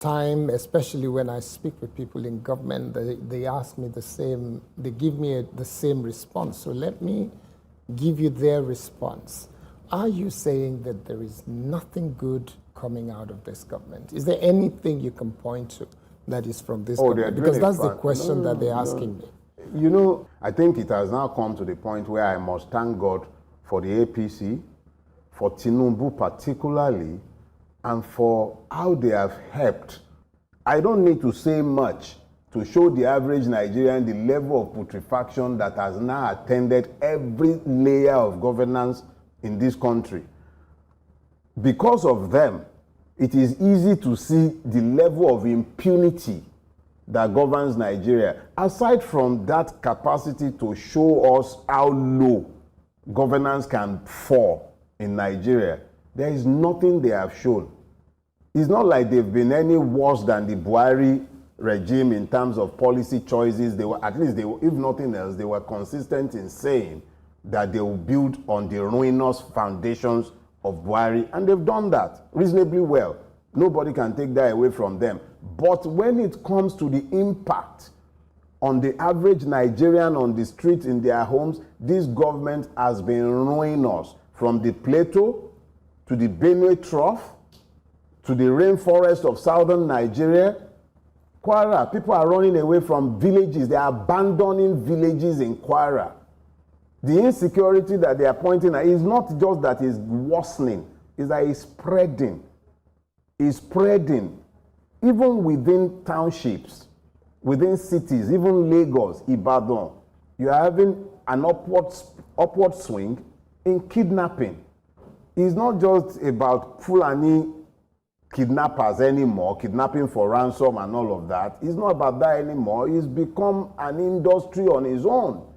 time, especially when I speak with people in government, they ask me the same, they give me the same response. So let me give you their response. Are you saying that there is nothing good coming out of this government? Is there anything you can point to that is from this government? Because that's the question that they're asking me. You know, I think it has now come to the point where I must thank God for the APC, for Tinubu particularly, and for how they have helped. I don't need to say much to show the average Nigerian the level of putrefaction that has now attended every layer of governance in this country. Because of them, it is easy to see the level of impunity that governs Nigeria. Aside from that capacity to show us how low governance can fall in Nigeria, there is nothing they have shown. It's not like they've been any worse than the Buhari regime in terms of policy choices. They were, at least, if nothing else, they were consistent in saying that they will build on the ruinous foundations of Buhari, and they've done that reasonably well. Nobody can take that away from them. But when it comes to the impact on the average Nigerian on the street in their homes, this government has been ruinous. From the plateau to the Benue Trough to the rainforest of southern Nigeria, Kwara, people are running away from villages. They are abandoning villages in Kwara. The insecurity that they are pointing at is not just that it's worsening, it's that it's spreading. It's spreading. Even within townships, within cities, even Lagos, Ibadan, you are having an upward swing in kidnapping. It's not just about Fulani kidnappers anymore, kidnapping for ransom and all of that. It's not about that anymore. It's become an industry on its own.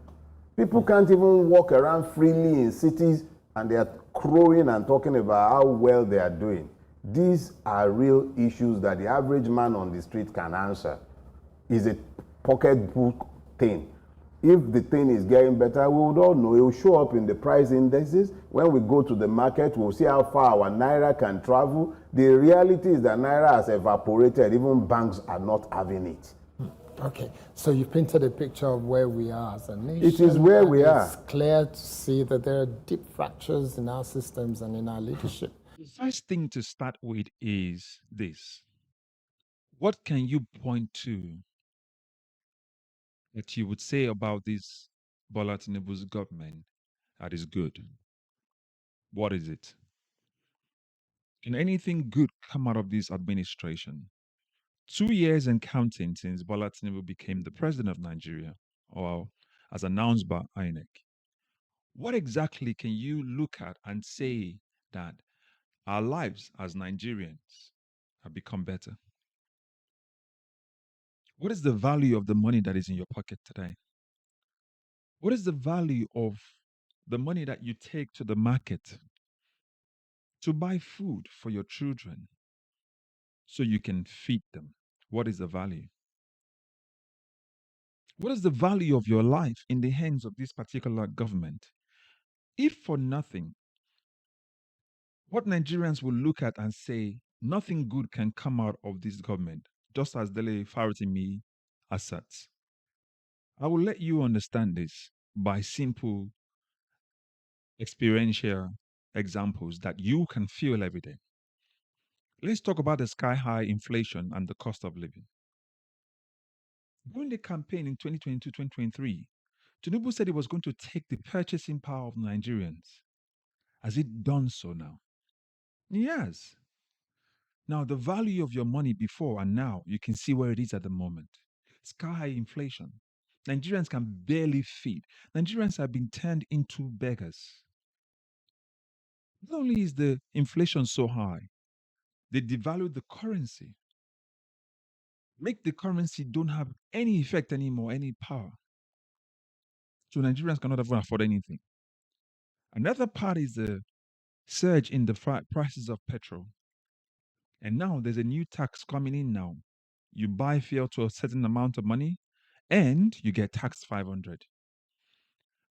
People can't even walk around freely in cities, and they are crowing and talking about how well they are doing. These are real issues that the average man on the street can answer. It's a pocketbook thing. If the thing is getting better, we would all know. It will show up in the price indexes. When we go to the market, we'll see how far our naira can travel. The reality is that naira has evaporated. Even banks are not having it. Okay, so you painted a picture of where we are as a nation. It is where we are. It's clear to see that there are deep fractures in our systems and in our leadership. The first thing to start with is this. What can you point to that you would say about this Bola Tinubu's government that is good? What is it? Can anything good come out of this administration? 2 years and counting since Bola Tinubu became the president of Nigeria, or as announced by INEC. What exactly can you look at and say that our lives as Nigerians have become better? What is the value of the money that is in your pocket today? What is the value of the money that you take to the market to buy food for your children so you can feed them? What is the value? What is the value of your life in the hands of this particular government? If for nothing, what Nigerians will look at and say, nothing good can come out of this government, just as Dele Farotimi asserts. I will let you understand this by simple experiential examples that you can feel every day. Let's talk about the sky high inflation and the cost of living. During the campaign in 2022-2023, Tinubu said he was going to take the purchasing power of Nigerians. Has it done so now? Yes. Now, the value of your money before and now, you can see where it is at the moment. Sky high inflation. Nigerians can barely feed. Nigerians have been turned into beggars. Not only is the inflation so high, they devalued the currency. Make the currency don't have any effect anymore, any power. So Nigerians cannot even afford anything. Another part is the surge in the prices of petrol. And now there's a new tax coming in now. You buy fuel to a certain amount of money and you get taxed 500.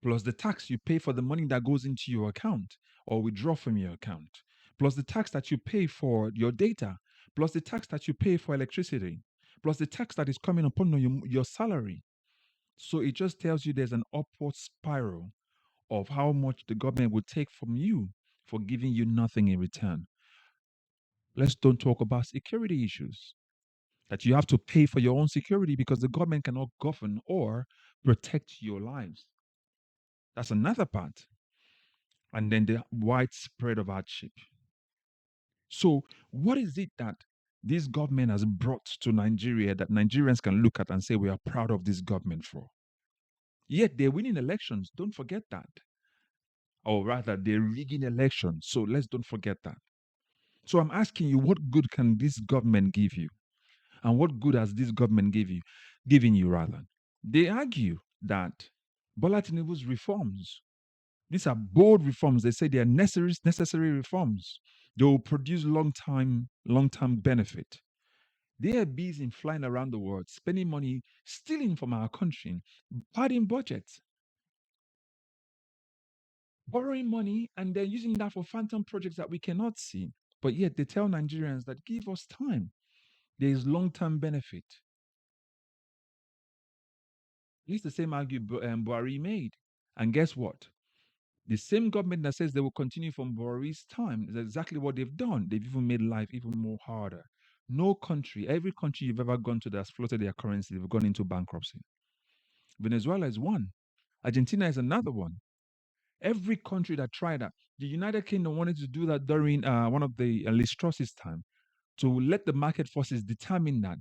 Plus the tax you pay for the money that goes into your account or withdraw from your account. Plus the tax that you pay for your data. plus the tax that you pay for electricity, plus the tax that is coming upon your salary. So it just tells you there's an upward spiral of how much the government would take from you for giving you nothing in return. Let's don't talk about security issues that you have to pay for your own security because the government cannot govern or protect your lives. That's another part. And then the widespread of hardship. So, what is it that this government has brought to Nigeria that Nigerians can look at and say we are proud of this government for? Yet they're winning elections. Don't forget that. Or rather, they're rigging elections. So let's don't forget that. So I'm asking you, what good can this government give you? And what good has this government given you rather? They argue that Bola Tinubu's reforms, these are bold reforms. They say they are necessary reforms. They will produce long-term benefit. They are busy in flying around the world, spending money, stealing from our country, padding budgets, borrowing money, and they're using that for phantom projects that we cannot see. But yet they tell Nigerians that give us time. There is long-term benefit. It's the same argument Buhari made. And guess what? The same government that says they will continue from Buhari's time is exactly what they've done. They've even made life even more harder. No country, every country you've ever gone to that's floated their currency, they've gone into bankruptcy. Venezuela is one. Argentina is another one. Every country that tried that. The United Kingdom wanted to do that during one of the Liz Truss's time to let the market forces determine that.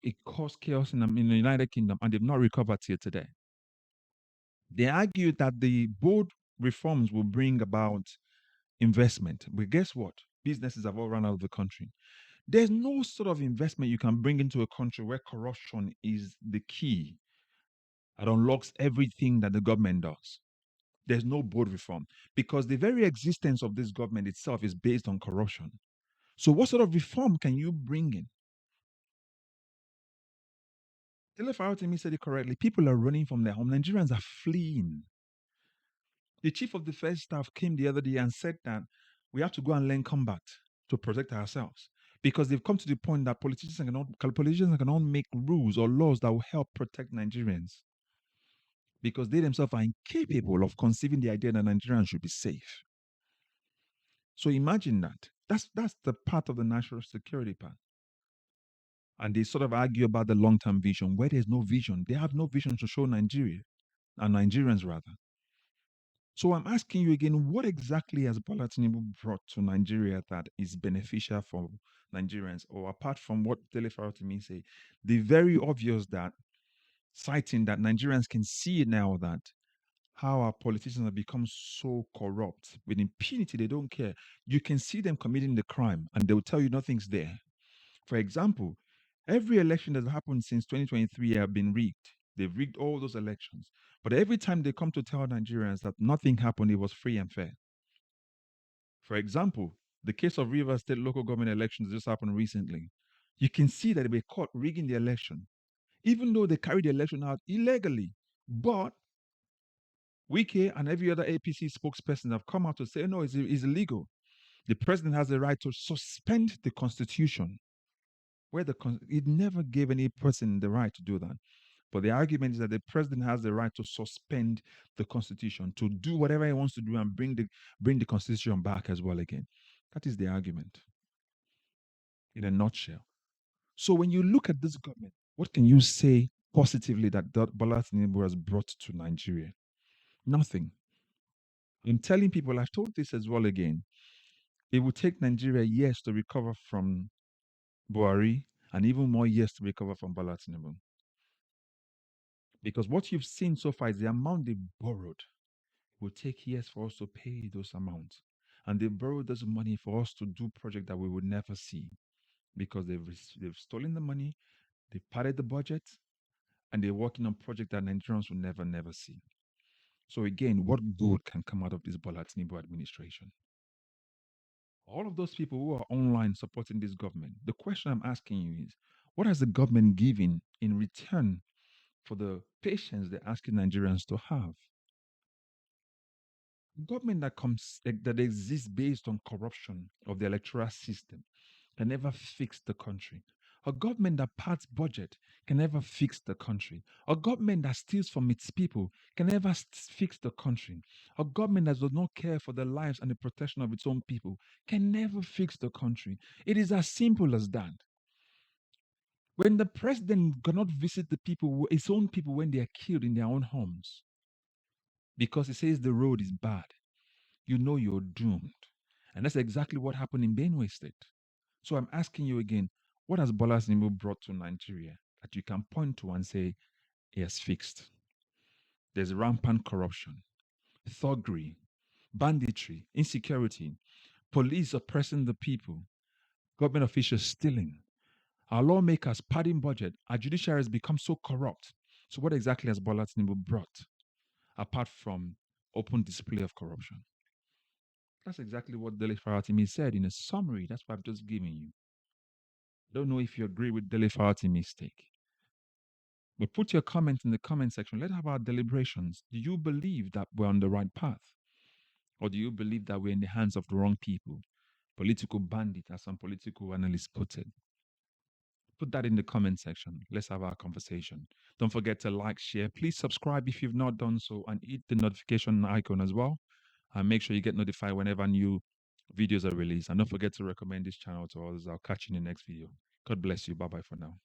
It caused chaos in the United Kingdom and they've not recovered till today. They argued that the bold reforms will bring about investment. But guess what? Businesses have all run out of the country. There's no sort of investment you can bring into a country where corruption is the key that unlocks everything that the government does. There's no bold reform because the very existence of this government itself is based on corruption. So, what sort of reform can you bring in? Dele Farotimi said it correctly. People are running from their home. Nigerians are fleeing. The chief of the defense staff came the other day and said that we have to go and learn combat to protect ourselves because they've come to the point that politicians cannot make rules or laws that will help protect Nigerians because they themselves are incapable of conceiving the idea that Nigerians should be safe. So imagine that. That's the part of the national security part. And they sort of argue about the long-term vision. Where there's no vision, they have no vision to show Nigeria and Nigerians rather. So I'm asking you again, what exactly has Bola Tinubu brought to Nigeria that is beneficial for Nigerians? Or apart from what Dele Farotimi say, the very obvious that citing that Nigerians can see now that how our politicians have become so corrupt with impunity, they don't care. You can see them committing the crime and they will tell you nothing's there. For example, every election that's happened since 2023 have been rigged. They've rigged all those elections. But every time they come to tell Nigerians that nothing happened, it was free and fair. For example, the case of Rivers State local government elections just happened recently. You can see that they were caught rigging the election, even though they carried the election out illegally. But Wike and every other APC spokesperson have come out to say, no, it's illegal. The president has the right to suspend the constitution where it never gave any person the right to do that. But the argument is that the president has the right to suspend the constitution, to do whatever he wants to do and bring the constitution back as well again. That is the argument in a nutshell. So when you look at this government, what can you say positively that Bola Tinubu has brought to Nigeria? Nothing. I'm telling people, I've told this as well again. It will take Nigeria years to recover from Buhari and even more years to recover from Bola Tinubu. Because what you've seen so far is the amount they borrowed. It will take years for us to pay those amounts. And they borrowed this money for us to do projects that we would never see because they've stolen the money, they've padded the budget, and they're working on projects that Nigerians will never see. So again, what good can come out of this Bola Tinubu administration? All of those people who are online supporting this government, the question I'm asking you is, what has the government given in return for the patience they're asking Nigerians to have? Government that exists based on corruption of the electoral system, can never fix the country. A government that parts budget can never fix the country. A government that steals from its people can never fix the country. A government that does not care for the lives and the protection of its own people can never fix the country. It is as simple as that. When the president cannot visit the people, his own people, when they are killed in their own homes, because he says the road is bad, you know you're doomed. And that's exactly what happened in Benue State. So I'm asking you again, what has Bola Tinubu brought to Nigeria that you can point to and say he has fixed? There's rampant corruption, thuggery, banditry, insecurity, police oppressing the people, government officials stealing, our lawmakers padding budget, our judiciary has become so corrupt. So what exactly has Bola Tinubu brought apart from open display of corruption? That's exactly what Dele Farotimi said in a summary. That's what I've just given you. Don't know if you agree with Dele Farotimi's take. But put your comment in the comment section. Let's have our deliberations. Do you believe that we're on the right path? Or do you believe that we're in the hands of the wrong people? Political bandit, as some political analysts put it. Put that in the comment section. Let's have our conversation. Don't forget to like, share. Please subscribe if you've not done so and hit the notification icon as well. And make sure you get notified whenever new videos are released. And don't forget to recommend this channel to others. I'll catch you in the next video. God bless you. Bye bye for now.